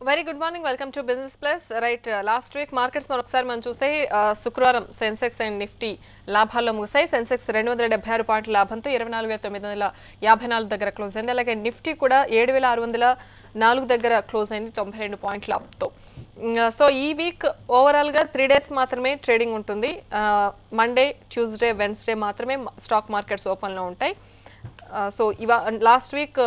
Very good morning. Welcome to Business Plus. Right, last week markets మనం చూస్తే శుక్రవారం Sensex and Nifty లాభాల్లో ముగిశాయి. సెన్సెక్స్ 276 పాయింట్ల లాభంతో 24954 దగ్గర క్లోజ్ అయింది. అలాగే నిఫ్టీ కూడా 7604 దగ్గర క్లోజ్ అయింది 92 పాయింట్ల లాభంతో. సో ఈ వీక్ ఓవరాల్ గా 3 డేస్ మాత్రమే ట్రేడింగ్ ఉంటుంది. మండే, ట్యూస్డే, వెన్స్డే మాత్రమే స్టాక్ మార్కెట్స్ ఓపెన్ లో ఉంటాయి. సో లాస్ట్ వీక్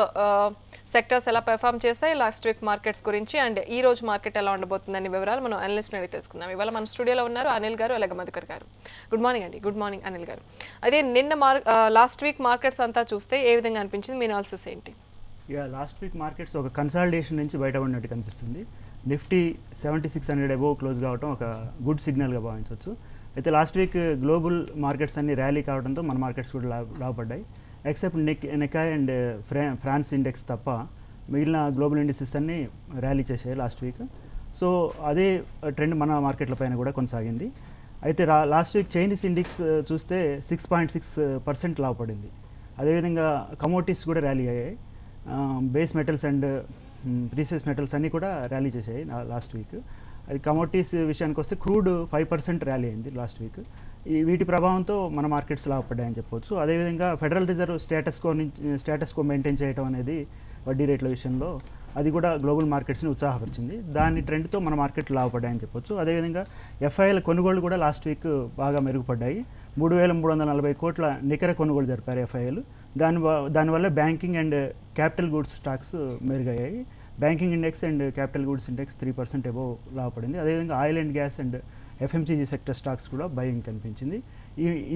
సెక్టర్స్ ఎలా పెర్ఫామ్ చేస్తాయి, లాస్ట్ వీక్ మార్కెట్స్ గురించి అండ్ ఈ రోజు మార్కెట్ ఎలా ఉండబోతుందని వివరాలు మనం అనలిస్ట్ అడిగి తెలుసుకుందాం. ఇవాళ మన స్టూడియోలో ఉన్నారు అనిల్ గారు, అలాగే మధుకర్ గారు. గుడ్ మార్నింగ్ అండి. గుడ్ మార్నింగ్ అనిల్ గారు. అదే నిన్న లాస్ట్ వీక్ మార్కెట్స్ అంతా చూస్తే ఏ విధంగా అనిపించింది, మీ అనాలిసిస్ ఏంటి? లాస్ట్ వీక్ మార్కెట్స్ ఒక కన్సాలిడేషన్ నుంచి బయట ఉన్నట్టు కనిపిస్తుంది. నిఫ్టీ 7600 అబోవ్ క్లోజ్ కావడం ఒక గుడ్ సిగ్నల్గా భావించవచ్చు. అయితే లాస్ట్ వీక్ గ్లోబల్ మార్కెట్స్ అన్ని ర్యాలీ కావడంతో మన మార్కెట్స్ కూడా లాభపడ్డాయి. ఎక్సెప్ట్ నెకాయ్ అండ్ ఫ్రాన్స్ ఇండెక్స్ తప్ప మిగిలిన గ్లోబల్ ఇండిసెస్ అన్నీ ర్యాలీ చేసాయి లాస్ట్ వీక్. సో అదే ట్రెండ్ మన మార్కెట్ల పైన కూడా కొనసాగింది. అయితే లాస్ట్ వీక్ చైనీస్ ఇండెక్స్ చూస్తే 6.6% లాభపడింది. అదేవిధంగా కమోడిటీస్ కూడా ర్యాలీ అయ్యాయి. Base metals and precious metals అన్నీ కూడా ర్యాలీ చేసాయి లాస్ట్ వీక్. అది కమోడిటీస్ విషయానికి వస్తే క్రూడ్ 5% ర్యాలీ అయింది లాస్ట్ వీక్. వీటి ప్రభావంతో మన మార్కెట్స్ లాభపడ్డాయని చెప్పవచ్చు. అదేవిధంగా federal reserve status quo maintain చేయడం అనేది వడ్డీ రేట్ల విషయంలో అది కూడా గ్లోబల్ మార్కెట్స్ని ఉత్సాహపరిచింది. దాని ట్రెండ్తో మన మార్కెట్లు లాభపడ్డాయని చెప్పొచ్చు. అదేవిధంగా ఎఫ్ఐఎల్ కొనుగోళ్లు కూడా లాస్ట్ వీక్ బాగా మెరుగుపడ్డాయి. 3340 కోట్ల నికర కొనుగోలు జరిపారు ఎఫ్ఐఎల్. దానివల్ల banking and capital goods stocks మెరుగయ్యాయి. Banking index and capital goods index 3% above లాభపడింది. అదేవిధంగా oil and gas and FMCG sector stocks కూడా బయింగ్ కనిపించింది.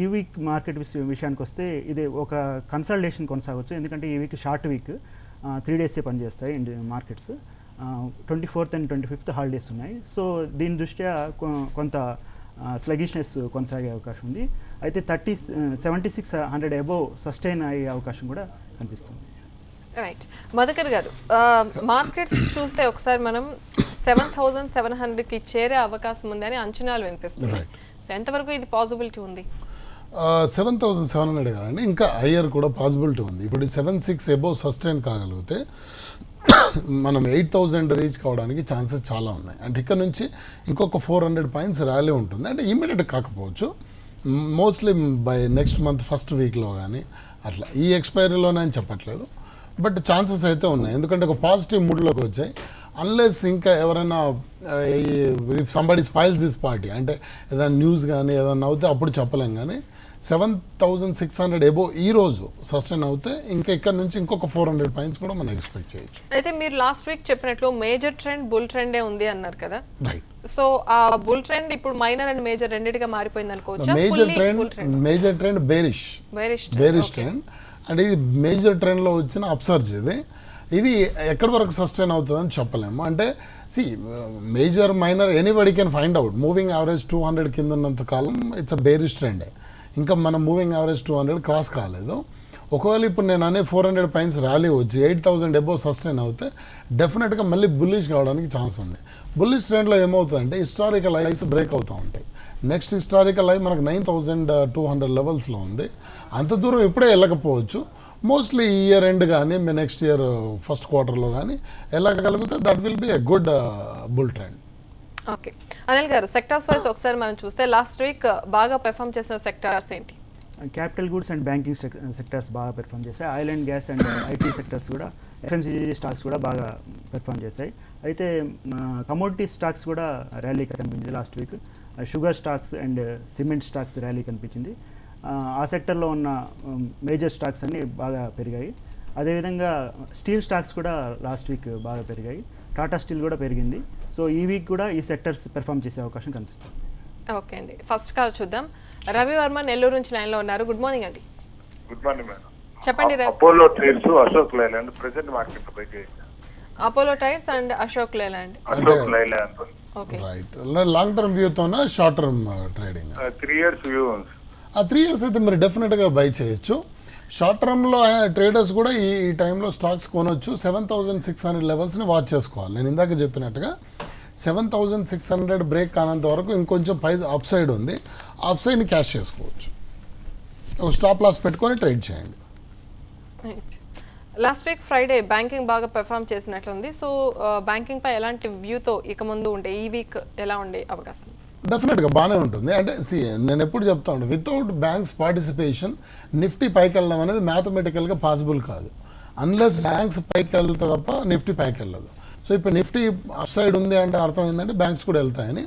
ఈ వీక్ మార్కెట్ విషయానికి వస్తే ఇది ఒక కన్సల్టేషన్ కొనసాగవచ్చు. ఎందుకంటే ఈ వీక్ షార్ట్ వీక్, 3 డేసే పనిచేస్తాయి markets. 24th and 25th holidays ఉన్నాయి. సో దీని దృష్ట్యా కొంత స్లగిష్నెస్ కొనసాగే అవకాశం ఉంది. అయితే 7600 అబోవ్ సస్టైన్ అయ్యే అవకాశం కూడా కనిపిస్తుంది. రైట్, మధుకర్ గారు, మార్కెట్స్ చూస్తే ఒకసారి మనం 7700కి చేరే అవకాశం ఉంది అని అంచనాలు వినిపిస్తుంది. సో ఎంతవరకు ఇది పాసిబిలిటీ ఉంది? 7700 కాదండి, ఇంకా హయ్యర్ కూడా పాసిబిలిటీ ఉంది. ఇప్పుడు 76 అబోవ్ సస్టైన్ కాగలిగితే మనం 8000 రీచ్ కావడానికి ఛాన్సెస్ చాలా ఉన్నాయి. అంటే ఇక్కడ నుంచి ఇంకొక 400 పాయింట్స్ ర్యాలీ ఉంటుంది. అంటే ఇమీడియట్ కాకపోవచ్చు, mostly by next month first వీక్లో కానీ అట్లా. ఈ ఎక్స్పైరీలోనే అని చెప్పట్లేదు, బట్ ఛాన్సెస్ అయితే ఉన్నాయి. ఎందుకంటే ఒక పాజిటివ్ మూడ్లోకి వచ్చాయి. అన్లెస్ ఇంకా ఎవరైనా ఇఫ్ సంబడి స్పైల్స్ దిస్ పార్టీ అంటే ఏదైనా న్యూస్ కానీ ఏదైనా అవుతే అప్పుడు చెప్పలేం. కానీ 7600 అబోవ్ ఈ రోజు సస్టైన్ అవుతే ఇంకా ఇక్కడ నుంచి ఇంకొక 400 పాయింట్స్ కూడా మనం ఎక్స్పెక్ట్ చేయొచ్చు. అయితే మీరు లాస్ట్ వీక్ చెప్పినట్లు మేజర్ ట్రెండ్ బుల్ ట్రెండే ఉంది అన్నారు కదా. రైట్. సో ఆ బుల్ ట్రెండ్ ఇప్పుడు మైనర్ అండ్ మేజర్ రెండింటిగా మారిపోయింది అనుకోవచ్చు. Major trend bearish trend. అంటే ఇది మేజర్ ట్రెండ్లో వచ్చిన అప్సర్జ్. ఇది ఎక్కడి వరకు సస్టైన్ అవుతుందని చెప్పలేము. అంటే major minor anybody can find out. Moving average 200 కింద ఉన్నంత కాలం ఇట్స్ అ బేరిష్ ట్రెండే. ఇంకా మనం మూవింగ్ యావరేజ్ 200 క్రాస్ కాలేదు. ఒకవేళ ఇప్పుడు నేను అనే 400 పాయింట్స్ ర్యాలీ వచ్చి 8000 అబోవ్ సస్టైన్ అవుతే డెఫినెట్గా మళ్ళీ బుల్లిష్ కావడానికి ఛాన్స్ ఉంది. బుల్లిష్ ట్రెండ్లో ఏమవుతుందంటే హిస్టారికల్ హైస్ బ్రేక్ అవుతూ ఉంటాయి. నెక్స్ట్ హిస్టారికల్ హై మనకు 9200 లెవెల్స్లో ఉంది. అంత దూరం ఇప్పుడే వెళ్ళకపోవచ్చు. మోస్ట్లీ ఈ ఇయర్ ఎండ్ కానీ నెక్స్ట్ ఇయర్ ఫస్ట్ క్వార్టర్లో కానీ వెళ్ళగలిగితే that will be a good bull trend. Okay Anil గారు, సెక్టార్స్ వైస్ ఒకసారి మనం చూస్తే లాస్ట్ వీక్ బాగా పెర్ఫామ్ చేసిన సెక్టార్స్ ఏంటి? Capital goods and banking sectors బాగా పెర్ఫామ్ చేశాయి. Oil and gas and IT sectors కూడా, FMCG స్టాక్స్ కూడా బాగా పెర్ఫామ్ చేశాయి. అయితే కమోడిటీ స్టాక్స్ కూడా ర్యాలీ కనిపించింది last week. Sugar stocks and cement stocks rally కనిపించింది. ఆ సెక్టర్లో ఉన్న మేజర్ స్టాక్స్ అన్నీ బాగా పెరిగాయి. అదేవిధంగా స్టీల్ స్టాక్స్ కూడా లాస్ట్ వీక్ బాగా పెరిగాయి. టాటా స్టీల్ కూడా పెరిగింది. సో ఈ వీక్ కూడా ఈ సెక్టర్స్ పెర్ఫామ్ చేసే అవకాశం కనిపిస్తుంది. ఓకే అండి, ఫస్ట్ కాల్ చూద్దాం. రవి వర్మ నెల్లూరు నుంచి లైన్లో ఉన్నారు. గుడ్ మార్నింగ్ అండి. Good morning madam. చెప్పండి. Apollo tyres, Ashok Leyland present market లో బయట. Apollo tyres and Ashok Leyland. Okay, right. Long term వ్యూతోనా short term trading? 3 years view. 3 years అయితే మీరు డెఫినెట్గా బై చేయొచ్చు. షార్ట్ టర్మ్లో ట్రేడర్స్ కూడా ఈ టైంలో స్టాక్స్ కొనవచ్చు. 7600 లెవెల్స్ని వాచ్ చేసుకోవాలి. నేను ఇందాక చెప్పినట్టుగా 7600 బ్రేక్ కానంత వరకు ఇంకొంచెం అప్ సైడ్ ఉంది. అప్ సైడ్ని క్యాష్ చేసుకోవచ్చు. ఒక స్టాప్ లాస్ పెట్టుకొని ట్రేడ్ చేయండి. లాస్ట్ వీక్ ఫ్రైడే బ్యాంకింగ్ బాగా పెర్ఫామ్ చేసినట్లుంది. సో బ్యాంకింగ్ పై ఎలాంటి వ్యూతో ఇక ముందు ఉండే ఈ వీక్ ఎలా ఉండే అవకాశం? డెఫినెట్గా బాగానే ఉంటుంది. అంటే నేను ఎప్పుడు చెప్తా ఉంటాను, వితౌట్ బ్యాంక్స్ పార్టిసిపేషన్ నిఫ్టీ పైకి వెళ్ళడం అనేది మ్యాథమెటికల్గా పాసిబుల్ కాదు. అన్లెస్ బ్యాంక్స్ పైకి వెళ్తే తప్ప నిఫ్టీ పైకి వెళ్ళదు. సో ఇప్పుడు నిఫ్టీ అప్ సైడ్ ఉంది అంటే అర్థం ఏంటంటే బ్యాంక్స్ కూడా వెళ్తాయని.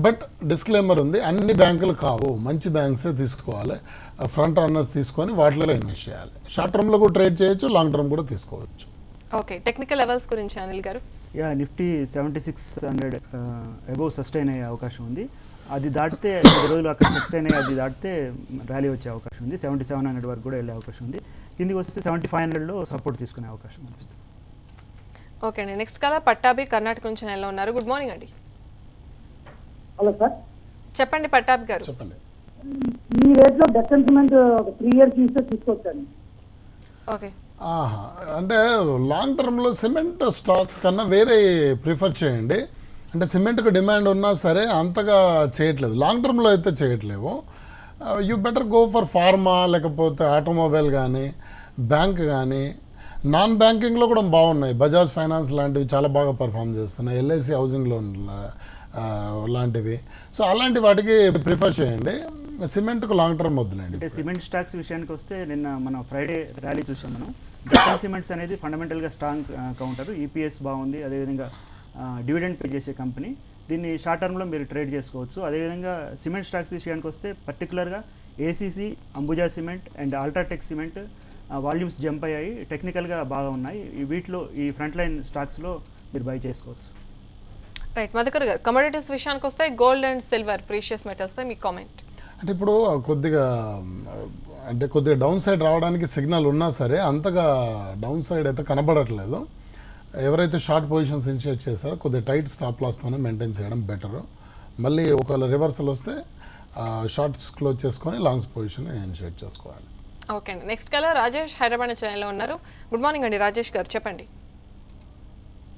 బట్ డిస్క్లైమర్ ఉంది, అన్ని బ్యాంకులు కావు, మంచి బ్యాంక్సే తీసుకోవాలి, ఫ్రంట్ రన్నర్స్ తీసుకొని వాటిలో ఇన్వెస్ట్ చేయాలి. షార్ట్ టర్మ్లో కూడా ట్రేడ్ చేయొచ్చు, లాంగ్ టర్మ్ కూడా తీసుకోవచ్చు. ఓకే, టెక్నికల్ లెవెల్స్ గురించి అనిల్ గారు. నిఫ్టీ 7600 అబోవ్ సస్టైన్ అయ్యే అవకాశం ఉంది. అది దాటితే 2 రోజులు అక్కడ సస్టైన్ అయ్యి అది దాటితే ర్యాలీ వచ్చే అవకాశం ఉంది. 7700 వరకు కూడా వెళ్ళే అవకాశం ఉంది. కిందికి వస్తే 7500లో సపోర్ట్ తీసుకునే అవకాశం అనిపిస్తుంది. ఓకే అండి, నెక్స్ట్ కాలర్ పట్టాభి కర్ణాటక నుంచి నెలలో ఉన్నారు. గుడ్ మార్నింగ్ అండి. హలో సార్, చెప్పండి పట్టాభి గారు. చెప్పండి. ఈ రేట్లో డెత్ సెంటిమెంట్ 3 ఇయర్స్ ఇస్తే తీసుకొచ్చాను. ఓకే, అంటే లాంగ్ టర్మ్లో సిమెంట్ స్టాక్స్ కన్నా వేరే ప్రిఫర్ చేయండి. అంటే సిమెంట్కి డిమాండ్ ఉన్నా సరే అంతగా చేయట్లేదు, లాంగ్ టర్మ్లో అయితే చేయట్లేవు. You better go for pharma, లేకపోతే ఆటోమొబైల్ కానీ, బ్యాంక్ కానీ. నాన్ బ్యాంకింగ్లో కూడా బాగున్నాయి, బజాజ్ ఫైనాన్స్ లాంటివి చాలా బాగా పర్ఫామ్ చేస్తున్నాయి, ఎల్ఐసి హౌసింగ్ లోన్ లాంటివి. సో అలాంటి వాటికి ప్రిఫర్ చేయండి, సిమెంట్కు లాంగ్ టర్మ్ వద్దులేండి. అంటే సిమెంట్ స్టాక్స్ విషయానికి వస్తే నిన్న మనం ఫ్రైడే ర్యాలీ చూసాం మనం. డెక్కన్ సిమెంట్స్ అనేది ఫండమెంటల్గా స్ట్రాంగ్ కౌంటర్, ఈపీఎస్ బాగుంది, అదేవిధంగా డివిడెండ్ పే చేసే కంపెనీ. దీన్ని షార్ట్ టర్మ్లో మీరు ట్రేడ్ చేసుకోవచ్చు. అదేవిధంగా సిమెంట్ స్టాక్స్ విషయానికి వస్తే పర్టికులర్గా ACC, Ambuja cement and UltraTech cement volumes jump అయ్యాయి, టెక్నికల్గా బాగా ఉన్నాయి. వీటిలో ఈ ఫ్రంట్ లైన్ స్టాక్స్లో మీరు బై చేసుకోవచ్చు. రైట్ మధుకర్ గారు, కమోడిటీస్ విషయానికి వస్తే gold and silver precious metals పై మీ కామెంట్. అంటే ఇప్పుడు కొద్దిగా డౌన్ సైడ్ రావడానికి సిగ్నల్ ఉన్నా సరే అంతగా డౌన్ సైడ్ అయితే కనబడట్లేదు. ఎవరైతే షార్ట్ పొజిషన్స్ ఇనిషియేట్ చేశారో కొద్దిగా టైట్ స్టాప్ లాస్తోనే మెయింటైన్ చేయడం బెటర్. మళ్ళీ ఒకవేళ రివర్సల్ వస్తే షార్ట్స్ క్లోజ్ చేసుకొని లాంగ్స్ పొజిషన్ ఇనిషియేట్ చేసుకోవాలి. ఓకే అండి, నెక్స్ట్ కలర్ రాజేష్ హైదరాబాద్ ఛానల్లో ఉన్నారు. గుడ్ మార్నింగ్ అండి రాజేష్ గారు, చెప్పండి.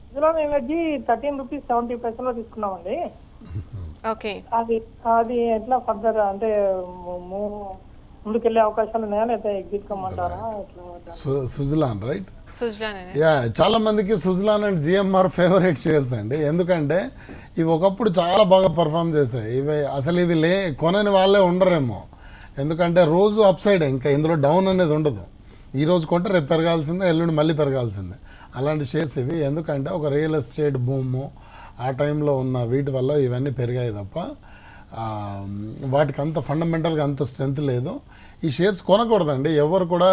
ఇందులో మేము వచ్చి 13 రూపీస్ 70 పైసలో తీసుకున్నామండి. ఓకే, అది ఎట్లా ఫర్దర్ అంటే ముందుకెళ్ళే అవకాశాలు ఉన్నాయా, లేదా ఎగ్జిట్ కమ్మంటారా? సుజలాన్ రైట్, సుజలాన్. చాలా మందికి Suzlon and GMR favourite shares అండి. ఎందుకంటే ఇవి ఒకప్పుడు చాలా బాగా పర్ఫామ్ చేశాయి. ఇవి కొనని వాళ్ళే ఉండరేమో, ఎందుకంటే రోజు అప్ సైడ్, ఇంకా ఇందులో డౌన్ అనేది ఉండదు. ఈ రోజు కొంటే రేపు పెరగాల్సిందే, ఎల్లుండి మళ్ళీ పెరగాల్సిందే. అలాంటి షేర్స్ ఇవి. ఎందుకంటే ఒక రియల్ ఎస్టేట్ భూము ఆ టైంలో ఉన్న వీటి వల్ల ఇవన్నీ పెరిగాయి తప్ప వాటికి అంత ఫండమెంటల్గా అంత స్ట్రెంత్ లేదు. ఈ షేర్స్ కొనకూడదండి, ఎవరు కూడా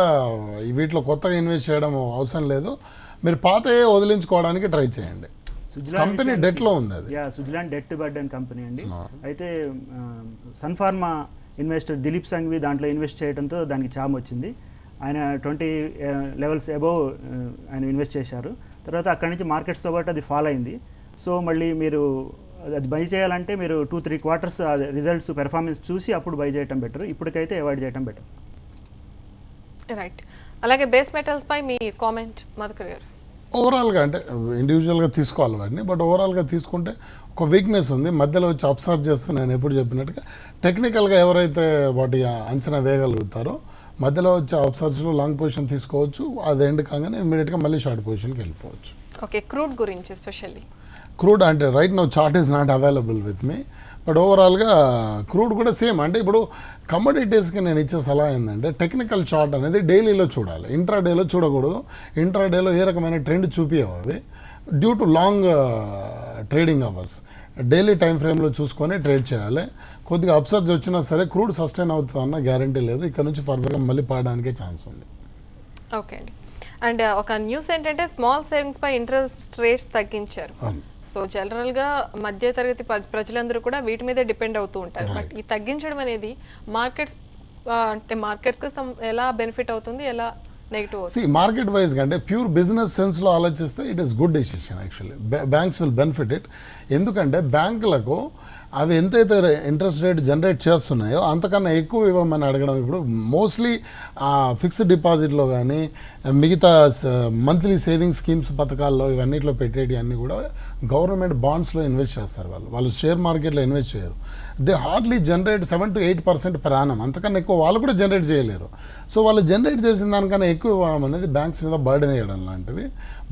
వీటిలో కొత్తగా ఇన్వెస్ట్ చేయడం అవసరం లేదు. మీరు పాతయే వదిలించుకోవడానికి ట్రై చేయండి. కంపెనీ డెట్లో ఉంది, అది సుజలాన్ డెట్ బర్డెన్ కంపెనీ అండి. అయితే సన్ఫార్మా ఇన్వెస్టర్ దిలీప్ సంఘవి దాంట్లో ఇన్వెస్ట్ చేయడంతో దానికి చామ్ వచ్చింది. ఆయన 20 లెవెల్స్ అబోవ్ ఆయన ఇన్వెస్ట్ చేశారు. తర్వాత అక్కడి నుంచి మార్కెట్స్తో పాటు అది ఫాలో అయింది. సో మళ్ళీ మీరు అది బై చేయాలంటే మీరు 2-3 క్వార్టర్స్ రిజల్ట్స్ పెర్ఫార్మెన్స్ చూసి అప్పుడు బై చేయడం బెటర్, ఇప్పటికైతే అవాయిడ్ చేయడం బెటర్. రైట్, అలాగే బేస్ మెటల్స్ పై మీ కామెంట్ మధుకర్ గారు. ఓవరాల్గా అంటే ఇండివిజువల్గా తీసుకోవాలి వాటిని, బట్ ఓవరాల్గా తీసుకుంటే ఒక వీక్నెస్ ఉంది, మధ్యలో వచ్చి అబ్సర్వ్ చేస్తూ నేను ఎప్పుడు చెప్పినట్టుగా టెక్నికల్గా ఎవరైతే వాటి అంచనా వేయగలుగుతారో మధ్యలో వచ్చే అబ్సర్వ్స్లో లాంగ్ పొజిషన్ తీసుకోవచ్చు. అది ఎండ్ కాగానే ఇమీడియట్గా మళ్ళీ షార్ట్ పొజిషన్కి వెళ్ళిపోవచ్చు. ఓకే, క్రూడ్ గురించి ఎస్పెషల్లీ. క్రూడ్ అంటే right now chart is not available with me, but ఓవరాల్గా క్రూడ్ కూడా సేమ్. అంటే ఇప్పుడు కమోడిటీస్కి నేను ఇచ్చే సలహా ఏంటంటే టెక్నికల్ చార్ట్ అనేది డైలీలో చూడాలి, ఇంట్రాడేలో చూడకూడదు. ఇంట్రాడేలో ఏ రకమైన ట్రెండ్ చూపించవు అవి, due to long trading hours. Daily time ఫ్రేమ్లో చూసుకొని ట్రేడ్ చేయాలి. కొద్దిగా అప్సర్జ్ వచ్చినా సరే క్రూడ్ సస్టైన్ అవుతుందన్న గ్యారంటీ లేదు, ఇక్కడ నుంచి ఫర్దర్గా మళ్ళీ పడడానికే ఛాన్స్ ఉంది. ఓకే అండి, అండ్ ఒక న్యూస్ ఏంటంటే స్మాల్ సేవింగ్స్ పై ఇంట్రెస్ట్ రేట్స్ తగ్గించారు. సో జనరల్గా మధ్యతరగతి ప్రజలందరూ కూడా వీటి మీదే డిపెండ్ అవుతూ ఉంటారు. బట్ ఈ తగ్గించడం అనేది మార్కెట్స్కి ఎలా బెనిఫిట్ అవుతుంది, ఎలా నెగిటివ్? మార్కెట్ వైజ్గా అంటే ప్యూర్ బిజినెస్ సెన్స్లో ఆలోచిస్తే it is good decision actually. Banks will benefit it. ఎందుకంటే బ్యాంకులకు అవి ఎంతైతే ఇంట్రెస్ట్ రేట్ జనరేట్ చేస్తున్నాయో అంతకన్నా ఎక్కువ ఇవ్వమని అడగడం ఇప్పుడు మోస్ట్లీ ఫిక్స్డ్ డిపాజిట్లో కానీ మిగతా మంత్లీ సేవింగ్ స్కీమ్స్ పథకాల్లో ఇవన్నిట్లో పెట్టేటి అన్నీ కూడా గవర్నమెంట్ బాండ్స్లో ఇన్వెస్ట్ చేస్తారు. వాళ్ళు షేర్ మార్కెట్లో ఇన్వెస్ట్ చేయరు. They hardly generate 7 to 8% per annum. అంతకన్నా ఎక్కువ వాళ్ళు కూడా జనరేట్ చేయలేరు. సో వాళ్ళు జనరేట్ చేసిన దానికన్నా ఎక్కువ ఇవ్వడం అనేది బ్యాంక్స్ మీద బర్డెన్ వేయడం లాంటిది.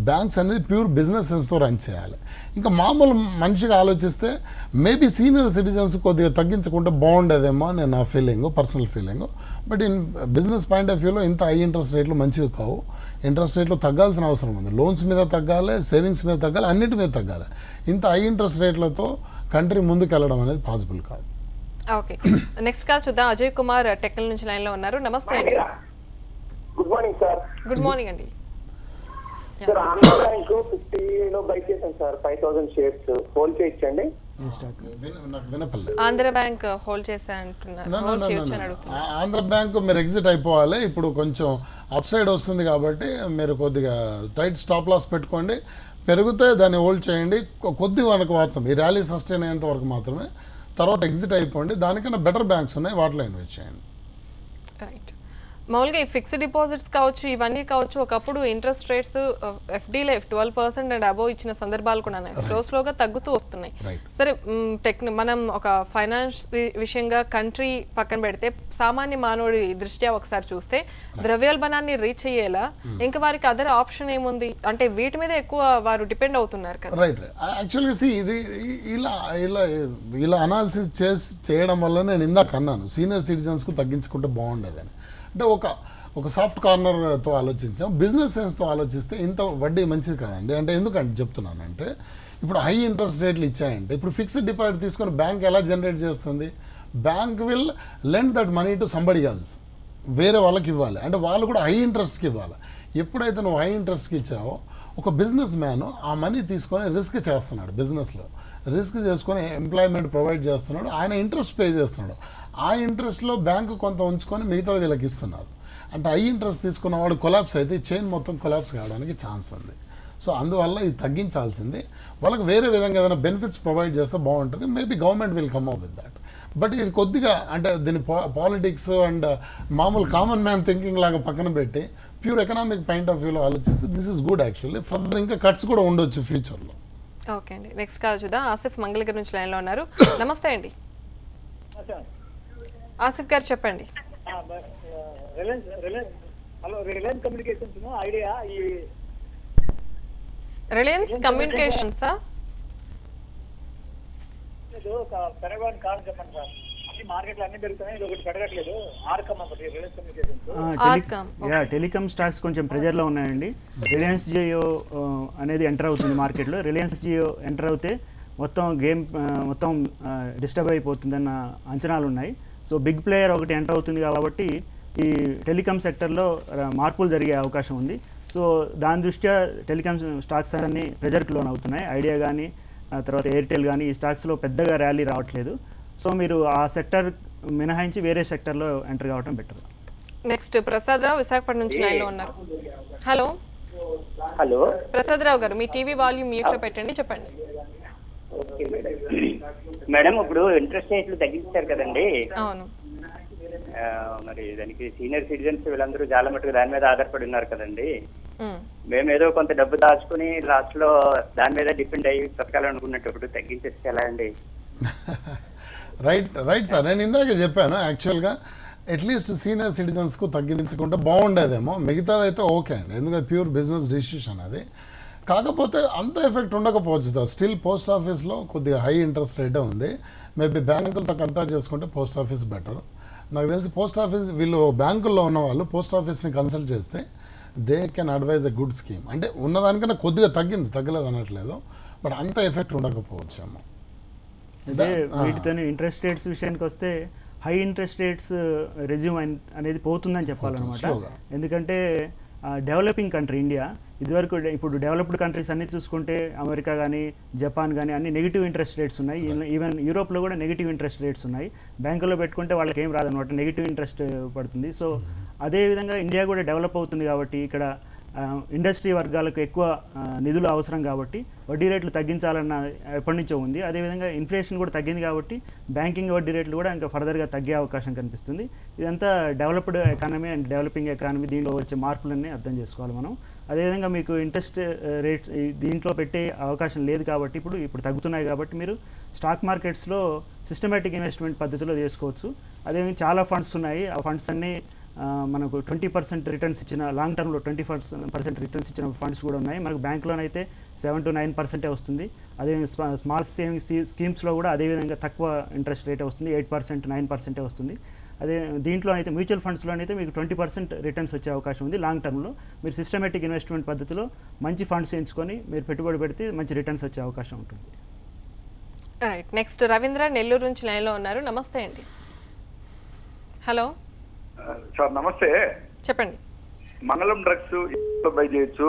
బ్యాంక్స్ అనేది ప్యూర్ బిజినెస్ సెన్స్తో రన్ చేయాలి. ఇంకా మామూలు మనిషిగా ఆలోచిస్తే మేబీ సీనియర్ సిటిజన్స్ కొద్దిగా తగ్గించుకుంటే బాగుండేదేమో అని నా feeling, personal feeling. But in business point of వ్యూలో ఇంత హై ఇంట్రెస్ట్ రేట్లు మంచివి కావు. ఇంట్రెస్ట్ రేట్లు తగ్గాల్సిన అవసరం ఉంది. లోన్స్ మీద తగ్గాలి, సేవింగ్స్ మీద తగ్గాలి, అన్నిటి మీద తగ్గాలి. ఇంత హై ఇంట్రెస్ట్ రేట్లతో కంట్రీ ముందుకు వెళ్ళడం అనేది పాసిబుల్ కాదు. ఓకే, నెక్స్ట్ కాల్ చూద్దాం. అజయ్ కుమార్ టెక్నికల్ నుంచి లైన్లో ఉన్నారు. నమస్తే అండి. Good morning sir. Good morning అండి. సార్ ఆంధ్ర బ్యాంక్ 50లో బై చేశాను సార్, 5000 షేర్స్ హోల్డ్ చేయొచ్చండి? నాకు వినపడలేదు. ఆంధ్ర బ్యాంక్ హోల్డ్ చేసా అంటున్నారు. హోల్డ్ చేయొచ్చు అని అడుగుతున్నారు. ఆంధ్ర బ్యాంక్ మీరు ఎగ్జిట్ అయిపోవాలి. ఇప్పుడు కొంచెం అప్ సైడ్ వస్తుంది కాబట్టి మీరు కొద్దిగా టైట్ స్టాప్ లాస్ పెట్టుకోండి. పెరిగితే దాన్ని హోల్డ్ చేయండి. కొద్ది వరకు మాత్రం ఈ ర్యాలీ సస్టైన్ అయ్యేంత వరకు మాత్రమే, తర్వాత ఎగ్జిట్ అయిపోండి. దానికన్నా బెటర్ బ్యాంక్స్ ఉన్నాయి, వాటిలో ఇన్వెస్ట్ చేయండి. రైట్. మామూలుగా ఈ ఫిక్స్డ్ డిపాజిట్స్ కావచ్చు, ఇవన్నీ కావచ్చు, ఒకప్పుడు ఇంట్రెస్ట్ రేట్స్ ఎఫ్డీలో 12% అండ్ అబోవ్ ఇచ్చిన సందర్భాలు కూడా ఉన్నాయి. స్లోగా తగ్గుతూ వస్తున్నాయి. సరే, మనం ఒక ఫైనాన్స్ విషయంగా కంట్రీ పక్కన పెడితే సామాన్య మానవుడి దృష్ట్యా ఒకసారి చూస్తే ద్రవ్యోల్బణాన్ని రీచ్ అయ్యేలా ఇంకా వారికి అదర్ ఆప్షన్ ఏముంది అంటే వీటి మీద ఎక్కువ వారు డిపెండ్ అవుతున్నారు కదా. రైట్. యాక్చువల్గా ఇది ఇలా ఇలా ఇలా అనాలిసిస్ చేయడం వల్ల నేను ఇందాక అన్నాను సీనియర్ సిటిజన్స్కు తగ్గించుకుంటే బాగుండేదని. అంటే ఒక సాఫ్ట్ కార్నర్తో ఆలోచించాం. బిజినెస్ సెన్స్తో ఆలోచిస్తే ఇంత వడ్డీ మంచిది కాదండి. అంటే ఎందుకంటే చెప్తున్నానంటే ఇప్పుడు హై ఇంట్రెస్ట్ రేట్లు ఇచ్చాయంటే ఇప్పుడు ఫిక్స్డ్ డిపాజిట్ తీసుకొని బ్యాంక్ ఎలా జనరేట్ చేస్తుంది? Bank will lend that money to somebody else, వేరే వాళ్ళకి ఇవ్వాలి. అంటే వాళ్ళు కూడా హై ఇంట్రెస్ట్కి ఇవ్వాలి. ఎప్పుడైతే నువ్వు హై ఇంట్రెస్ట్కి ఇచ్చావో ఒక బిజినెస్ మ్యాన్ ఆ మనీ తీసుకొని రిస్క్ చేస్తున్నాడు. బిజినెస్లో రిస్క్ చేసుకొని ఎంప్లాయ్మెంట్ ప్రొవైడ్ చేస్తున్నాడు. ఆయన ఇంట్రెస్ట్ పే చేస్తున్నాడు. ఆ ఇంట్రెస్ట్లో బ్యాంకు కొంత ఉంచుకొని మిగతాది వీళ్ళకి ఇస్తున్నారు. అంటే హై ఇంట్రెస్ట్ తీసుకున్నవాడు కొలాప్స్ అయితే చైన్ మొత్తం కొలాప్స్ కావడానికి ఛాన్స్ ఉంది. సో అందువల్ల ఇది తగ్గించాల్సింది. వాళ్ళకి వేరే విధంగా ఏదైనా బెనిఫిట్స్ ప్రొవైడ్ చేస్తే బాగుంటుంది. Maybe government will come up with that. But ఇది కొద్దిగా అంటే దీని పాలిటిక్స్ అండ్ మామూలు కామన్ మ్యాన్ థింకింగ్ లాగా పక్కన పెట్టి ప్యూర్ ఎకనామిక్ పాయింట్ ఆఫ్ వ్యూలో ఆలోచిస్తే this is good. Actually further ఇంకా కట్స్ కూడా ఉండొచ్చు ఫ్యూచర్లో. ఓకే అండి, నెక్స్ట్ కాల్ చూద్దాం. ఆసిఫ్ మంగళగిరి నుంచి లైన్లో ఉన్నారు. నమస్తే అండి ఆసిఫ్ గారు, చెప్పండి. రిలయన్స్ కమ్యూనికేషన్స్ ఐడియా ఈ రిలయన్స్ కమ్యూనికేషన్సా? ఒక పెరగడానికి కారణం చెప్పండి సార్. అన్ని మార్కెట్లో అన్ని పెరుగుతున్నాయి, ఇది ఒకటి పెరగట్లేదు. ఆర్కమ్ ఒకటి రిలయన్స్ కమ్యూనికేషన్స్. టెలికామ్ స్టాక్స్ కొంచెం ప్రెజర్లో ఉన్నాయండి. రిలయన్స్ జియో అనేది ఎంటర్ అవుతుంది మార్కెట్లో. రిలయన్స్ జియో ఎంటర్ అవుతే మొత్తం డిస్టర్బ్ అయిపోతుందన్న అంచనాలు ఉన్నాయి. సో బిగ్ ప్లేయర్ ఒకటి ఎంటర్ అవుతుంది కాబట్టి ఈ టెలికామ్ సెక్టర్లో మార్పులు జరిగే అవకాశం ఉంది. సో దాని దృష్ట్యా టెలికామ్ స్టాక్స్ అన్నీ ప్రెజర్కి లోన్ అవుతున్నాయి. ఐడియా కానీ తర్వాత ఎయిర్టెల్ కానీ ఈ స్టాక్స్లో పెద్దగా ర్యాలీ రావట్లేదు. సో మీరు ఆ సెక్టర్ మినహాయించి వేరే సెక్టర్లో ఎంటర్ కావడం బెటర్. నెక్స్ట్ ప్రసాద్ రావు విశాఖపట్నం నుంచి లైన్లో ఉన్నారు. హలో హలో ప్రసాద్ రావు గారు, మీ టీవీ వాల్యూమ్ మ్యూట్లో పెట్టండి, చెప్పండి. ఓకే మేడం, ఇప్పుడు ఇంట్రెస్ట్ రేట్లు తగ్గించారు కదండి. అవును. మరి దానికి సీనియర్ సిటిజన్స్ వీళ్ళందరూ చాలా మటుకు దాని మీద ఆధారపడి ఉన్నారు కదండి. మేము ఏదో కొంత డబ్బు దాచుకుని లాస్ట్ లో దాని మీద డిపెండ్ అయ్యి బ్రతకాలనుకున్నప్పుడు తగ్గించేస్తే ఎలా అండి? రైట్ సార్, నేను ఇందాక చెప్పాను యాక్చువల్గా అట్లీస్ట్ సీనియర్ సిటిజన్స్కు తగ్గించుకుంటే బాగుండేదేమో. మిగతాదైతే ఓకే అండి, ఎందుకంటే ప్యూర్ బిజినెస్ డెసిషన్ అది. కాకపోతే అంత ఎఫెక్ట్ ఉండకపోవచ్చు సార్. స్టిల్ పోస్ట్ ఆఫీస్లో కొద్దిగా హై ఇంట్రెస్ట్ రేటే ఉంది. మేబీ బ్యాంకులతో కంపేర్ చేసుకుంటే పోస్ట్ ఆఫీస్ బెటర్. నాకు తెలిసి పోస్ట్ ఆఫీస్ వీళ్ళు బ్యాంకుల్లో ఉన్న వాళ్ళు పోస్ట్ ఆఫీస్ని కన్సల్ట్ చేస్తే they can advise a good scheme. అంటే ఉన్నదానికన్నా కొద్దిగా తగ్గలేదు అనట్లేదు, బట్ అంత ఎఫెక్ట్ ఉండకపోవచ్చేమో. అదే వీటితో ఇంట్రెస్ట్ రేట్స్ విషయానికి వస్తే హై ఇంట్రెస్ట్ రేట్స్ రెజ్యూమ్ అనేది పోతుందని చెప్పాలన్నమాట. ఎందుకంటే డెవలపింగ్ కంట్రీ ఇండియా ఇదివరకు, ఇప్పుడు డెవలప్డ్ కంట్రీస్ అన్నీ చూసుకుంటే అమెరికా కానీ జపాన్ కానీ అన్ని నెగిటివ్ ఇంట్రెస్ట్ రేట్స్ ఉన్నాయి. ఈవెన్ యూరోప్లో కూడా నెగిటివ్ ఇంట్రెస్ట్ రేట్స్ ఉన్నాయి. బ్యాంకులో పెట్టుకుంటే వాళ్ళకి ఏం రాదనమాట, నెగిటివ్ ఇంట్రెస్ట్ పడుతుంది. సో అదేవిధంగా ఇండియా కూడా డెవలప్ అవుతుంది కాబట్టి ఇక్కడ ఇండస్ట్రీ వర్గాలకు ఎక్కువ నిధులు అవసరం కాబట్టి వడ్డీ రేట్లు తగ్గించాలన్న ఎప్పటి నుంచో ఉంది. అదేవిధంగా ఇన్ఫ్లేషన్ కూడా తగ్గింది కాబట్టి బ్యాంకింగ్ వడ్డీ రేట్లు కూడా ఇంకా ఫర్దర్గా తగ్గే అవకాశం కనిపిస్తుంది. ఇదంతా developed economy and developing economy, దీనిలో వచ్చే మార్పులన్నీ అర్థం చేసుకోవాలి మనం. అదేవిధంగా మీకు ఇంట్రెస్ట్ రేట్ దీంట్లో పెట్టే అవకాశం లేదు కాబట్టి ఇప్పుడు తగ్గుతున్నాయి కాబట్టి మీరు స్టాక్ మార్కెట్స్లో సిస్టమేటిక్ ఇన్వెస్ట్మెంట్ పద్ధతిలో చేసుకోవచ్చు. అదేవిధంగా చాలా ఫండ్స్ ఉన్నాయి. ఆ ఫండ్స్ అన్నీ మనకు 20% రిటర్న్స్ ఇచ్చిన, లాంగ్ టర్మ్లో 20% రిటర్న్స్ ఇచ్చిన ఫండ్స్ కూడా ఉన్నాయి. మనకు బ్యాంకులోనైతే 7 to 9% వస్తుంది. అదే స్మాల్ సేవింగ్స్ స్కీమ్స్లో కూడా అదేవిధంగా తక్కువ ఇంట్రెస్ట్ రేట్ వస్తుంది, 8%, 9% వస్తుంది. అదే దీంట్లో అయితే మ్యూచువల్ ఫండ్స్లో అయితే మీకు 20% రిటర్న్స్ వచ్చే అవకాశం ఉంది. లాంగ్ టర్మ్లో మీరు సిస్టమేటిక్ ఇన్వెస్ట్మెంట్ పద్ధతిలో మంచి ఫండ్స్ ఎంచుకొని మీరు పెట్టుబడి పెడితే మంచి రిటర్న్స్ వచ్చే అవకాశం ఉంటుంది. రైట్, నెక్స్ట్ రవీంద్ర నెల్లూరు నుంచి లైన్లో ఉన్నారు. నమస్తే అండి. హలో సార్ నమస్తే. చెప్పండి. మంగళం డ్రగ్స్ బై చేయొచ్చు,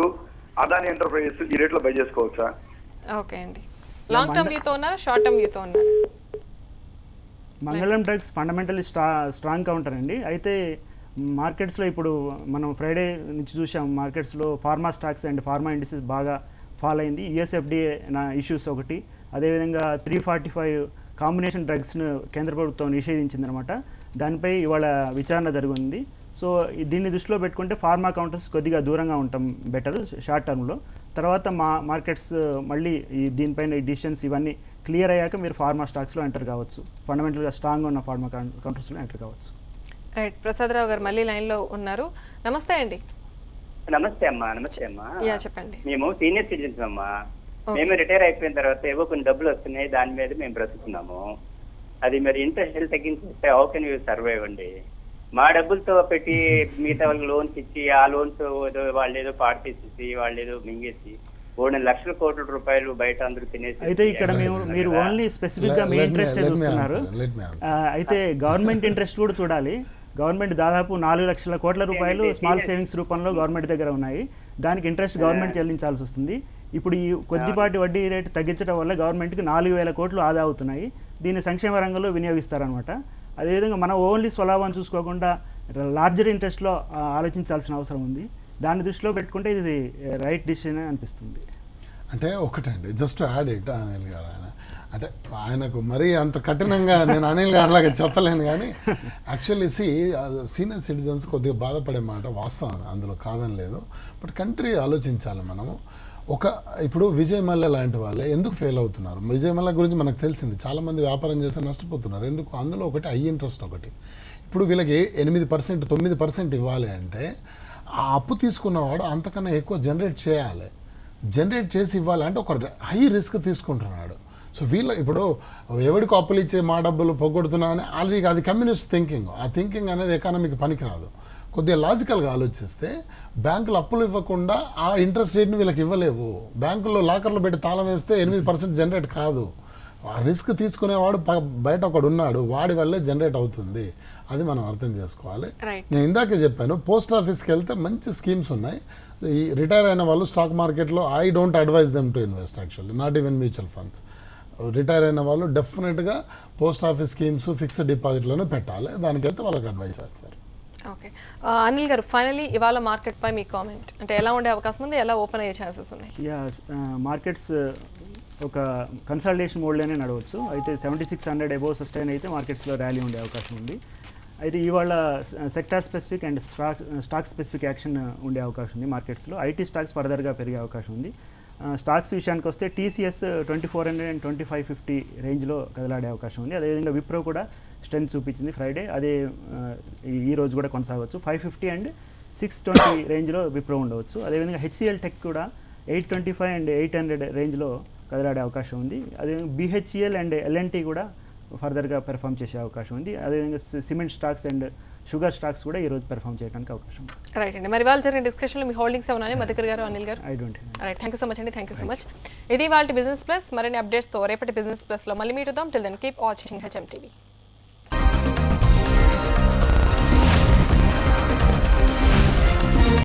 అదాని ఎంటర్ప్రైజెస్ ఈ రేట్లో బై చేసుకోవచ్చా? ఓకే అండి. లాంగ్ టర్మ్ వ్యూతో ఉన్నారా, షార్ట్ టర్మ్ వ్యూతో ఉన్నారా? మంగళం డ్రగ్స్ ఫండమెంటల్లీ స్ట్రాంగ్ కౌంటర్ అండి. అయితే మార్కెట్స్లో ఇప్పుడు మనం ఫ్రైడే నుంచి చూసాం, మార్కెట్స్లో pharma stocks and pharma indices బాగా ఫాల్ అయింది. యుఎస్ఎఫ్డిఏ ఇష్యూస్ ఒకటి, అదేవిధంగా 345 కాంబినేషన్ డ్రగ్స్ను కేంద్ర ప్రభుత్వం నిషేధించిందనమాట. దానిపై ఇవాళ విచారణ జరిగింది. సో దీన్ని దృష్టిలో పెట్టుకుంటే ఫార్మా కౌంటర్స్ కొద్దిగా దూరంగా ఉంటాం బెటర్ షార్ట్ టర్మ్లో. తర్వాత మార్కెట్స్ మళ్ళీ దీనిపైన డిసిషన్స్ ఇవన్నీ క్లియర్ అయ్యాక మీరు ఫార్మా స్టాక్స్లో ఎంటర్ కావచ్చు. ఫండమెంటల్గా స్ట్రాంగ్గా ఉన్న ఫార్మా కౌంటర్స్లో ఎంటర్ కావచ్చు. రైట్, ప్రసాదరావు గారు మళ్ళీ లైన్లో ఉన్నారు. నమస్తే అండి. నమస్తే అమ్మా. నమస్తే అమ్మా. చెప్పండి. మేము సీనియర్ సిటిజన్స్ అమ్మా. మేము రిటైర్ అయిపోయిన తర్వాత ఏవో కొన్ని డబ్బులు వస్తున్నాయి, దాని మీద మేము బ్రతుకుతున్నాము. అది మరి ఇంట్రెస్ట్ తగ్గించేస్తే హౌ కెన్ యూ సర్వైవ్ అండి? మా డబ్బులతో పెట్టి మిగతా వాళ్ళకి లోన్స్ ఇచ్చి ఆ లోన్స్ వాళ్ళు ఏదో పాడు తీసేసి వాళ్ళు ఏదో మింగేసి 3 లక్షల కోట్ల రూపాయలు బయట అందరూ తినేసి. అయితే ఇక్కడ మీరు ఓన్లీ స్పెసిఫిక్గా మీ ఇంట్రెస్ట్ చూస్తున్నారు. అయితే గవర్నమెంట్ ఇంట్రెస్ట్ కూడా చూడాలి. గవర్నమెంట్ దాదాపు 4 లక్షల కోట్ల రూపాయలు స్మాల్ సేవింగ్స్ రూపంలో గవర్నమెంట్ దగ్గర ఉన్నాయి. దానికి ఇంట్రెస్ట్ గవర్నమెంట్ చెల్లించాల్సి వస్తుంది. ఇప్పుడు ఈ కొద్దిపాటి వడ్డీ రేటు తగ్గించడం వల్ల గవర్నమెంట్కి 4,000 కోట్లు ఆదా అవుతున్నాయి. దీన్ని సంక్షేమ రంగంలో వినియోగిస్తారనమాట. అదేవిధంగా మనం ఓన్లీ స్వలాభం చూసుకోకుండా లార్జర్ ఇంట్రెస్ట్లో ఆలోచించాల్సిన అవసరం ఉంది. దాన్ని దృష్టిలో పెట్టుకుంటే ఇది రైట్ డిసిషన్ అనిపిస్తుంది. అంటే ఒకటండి, జస్ట్ యాడ్ ఇట్ అనిల్ గారు, అంటే ఆయనకు మరీ అంత కఠినంగా నేను అనిల్ గారిలాగా చెప్పలేను, కానీ యాక్చువల్లీ సీనియర్ సిటిజన్స్ కొద్దిగా బాధపడే మాట వాస్తవం, అందులో కాదని లేదు. బట్ కంట్రీ ఆలోచించాలి మనము. ఇప్పుడు విజయ్ మల్లె లాంటి వాళ్ళే ఎందుకు ఫెయిల్ అవుతున్నారు? విజయ్ మల్లె గురించి మనకు తెలిసింది, చాలామంది వ్యాపారం చేస్తే నష్టపోతున్నారు. ఎందుకు? అందులో ఒకటి హై ఇంట్రెస్ట్ ఒకటి. ఇప్పుడు వీళ్ళకి 8%, 9% ఇవ్వాలి అంటే ఆ అప్పు తీసుకున్నవాడు అంతకన్నా ఎక్కువ జనరేట్ చేసి ఇవ్వాలి అంటే ఒక హై రిస్క్ తీసుకుంటున్నాడు. సో ఇప్పుడు ఎవరికి అప్పులు ఇచ్చే మా డబ్బులు పొగొడుతున్నా అని అది కమ్యూనిస్ట్ థింకింగ్. ఆ థింకింగ్ అనేది ఎకానమీకి పనికిరాదు. కొద్దిగా లాజికల్గా ఆలోచిస్తే బ్యాంకులు అప్పులు ఇవ్వకుండా ఆ ఇంట్రెస్ట్ రేట్ని వీళ్ళకి ఇవ్వలేవు. బ్యాంకుల్లో లాకర్లు పెట్టి తాళం వేస్తే 8% జనరేట్ కాదు. ఆ రిస్క్ తీసుకునేవాడు బయట ఒకడు ఉన్నాడు, వాడి వల్లే జనరేట్ అవుతుంది. అది మనం అర్థం చేసుకోవాలి. నేను ఇందాకే చెప్పాను, పోస్ట్ ఆఫీస్కి వెళ్తే మంచి స్కీమ్స్ ఉన్నాయి. ఈ రిటైర్ అయిన వాళ్ళు స్టాక్ మార్కెట్లో I don't advise them to invest, actually not even mutual funds. Retire అయిన వాళ్ళు డెఫినెట్గా పోస్ట్ ఆఫీస్ స్కీమ్స్, ఫిక్స్డ్ డిపాజిట్లను పెట్టాలి. దానికైతే వాళ్ళకి అడ్వైజ్ చేస్తారు. ఓకే, అనిల్ గారు, ఫైనలీ ఇవాళ మార్కెట్ పై మీ కామెంట్, అంటే ఎలా ఉండే అవకాశం ఉంది, ఎలా ఓపెన్ అయ్యే ఛాన్సెస్ ఉన్నాయి? మార్కెట్స్ ఒక కన్సల్టేషన్ మోడ్లోనే నడవచ్చు. అయితే 7600 అబోవ్ సస్టైన్ అయితే మార్కెట్స్లో ర్యాలీ ఉండే అవకాశం ఉంది. అయితే ఇవాళ sector specific and stock specific action ఉండే అవకాశం ఉంది మార్కెట్స్లో. ఐటీ స్టాక్స్ ఫర్దర్గా పెరిగే అవకాశం ఉంది. స్టాక్స్ విషయానికి వస్తే టీసీఎస్ 2400 and 2550 రేంజ్లో కదలాడే అవకాశం ఉంది. అదేవిధంగా విప్రో కూడా స్ట్రెంత్ చూపించింది ఫ్రైడే, అదే ఈ రోజు కూడా కొనసాగవచ్చు. 550 and 620 రేంజ్లో విప్రో ఉండవచ్చు. అదేవిధంగా హెచ్సిఎల్ టెక్ కూడా 825 and 800 రేంజ్లో కదలాడే అవకాశం ఉంది. అదేవిధంగా బిహెచ్ఈఎల్ అండ్ ఎల్ఎన్టీ కూడా ఫర్దర్గా పెర్ఫామ్ చేసే అవకాశం ఉంది. అదేవిధంగా cement stocks and sugar stocks కూడా ఈరోజు పెర్ఫామ్ చేయడానికి అవకాశం ఉంది. రైట్ అండి, మరి వాళ్ళు జరిగిన డిస్కషన్లో మీ హోల్డింగ్స్ ఏమన్నా Madhukar garu, Anil garu? I don't. Right, thank you so much అండి. Thank you so much. ఇది వాళ్ళ బిజినెస్ ప్లస్. మరిన్ని అప్డేట్స్తో రేపటి బిజినెస్ ప్లస్లో మళ్ళీ మీటుదాం. Till then keep watching HMTV.